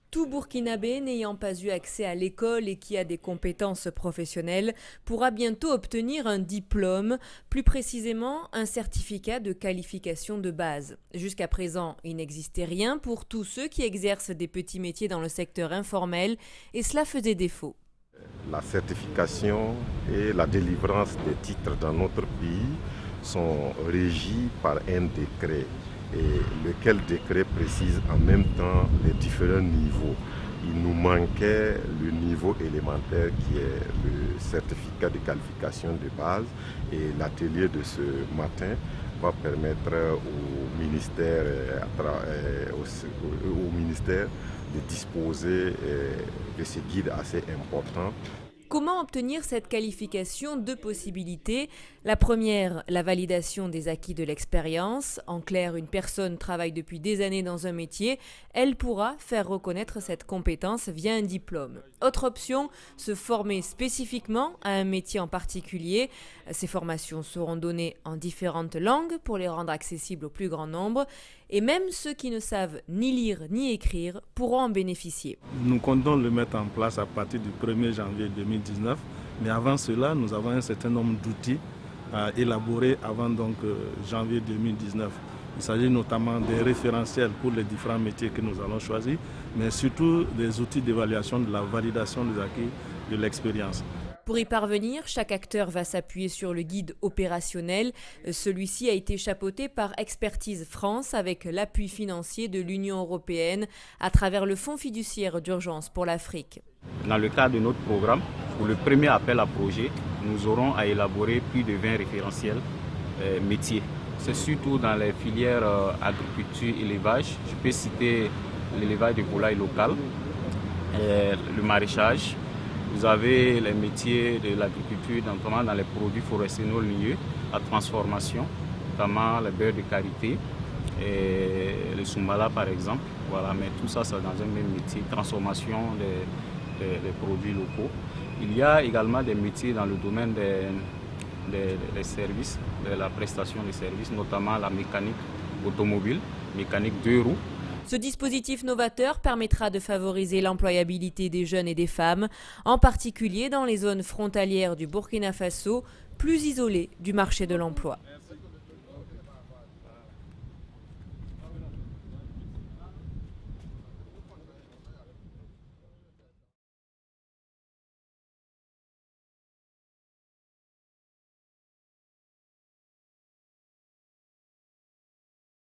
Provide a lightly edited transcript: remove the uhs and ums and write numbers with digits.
Tout Burkinabé n'ayant pas eu accès à l'école et qui a des compétences professionnelles pourra bientôt obtenir un diplôme, plus précisément un certificat de qualification de base. Jusqu'à présent, il n'existait rien pour tous ceux qui exercent des petits métiers dans le secteur informel et cela faisait défaut. La certification et la délivrance des titres dans notre pays sont régies par un décret, et lequel décret précise en même temps les différents niveaux. Il nous manquait le niveau élémentaire qui est le certificat de qualification de base, et l'atelier de ce matin va permettre au ministère de disposer de ces guides assez importants. Comment obtenir cette qualification? Deux possibilités. La première, la validation des acquis de l'expérience. En clair, une personne travaille depuis des années dans un métier, elle pourra faire reconnaître cette compétence via un diplôme. Autre option, se former spécifiquement à un métier en particulier. Ces formations seront données en différentes langues pour les rendre accessibles au plus grand nombre. Et même ceux qui ne savent ni lire ni écrire pourront en bénéficier. Nous comptons le mettre en place à partir du 1er janvier 2019, mais avant cela, nous avons un certain nombre d'outils à élaborer avant janvier 2019. Il s'agit notamment des référentiels pour les différents métiers que nous allons choisir, mais surtout des outils d'évaluation de la validation des acquis de l'expérience. Pour y parvenir, chaque acteur va s'appuyer sur le guide opérationnel. Celui-ci a été chapeauté par Expertise France avec l'appui financier de l'Union européenne à travers le Fonds fiduciaire d'urgence pour l'Afrique. Dans le cadre de notre programme, pour le premier appel à projet, nous aurons à élaborer plus de 20 référentiels métiers. C'est surtout dans les filières agriculture et élevage. Je peux citer l'élevage de volailles locales, le maraîchage. Vous avez les métiers de l'agriculture, notamment dans les produits forestiers non ligneux, la transformation, notamment le beurre de karité et le soumbala par exemple. Voilà, mais tout ça, c'est dans un même métier, transformation des produits locaux. Il y a également des métiers dans le domaine des services, de la prestation des services, notamment la mécanique automobile, mécanique deux roues. Ce dispositif novateur permettra de favoriser l'employabilité des jeunes et des femmes, en particulier dans les zones frontalières du Burkina Faso, plus isolées du marché de l'emploi.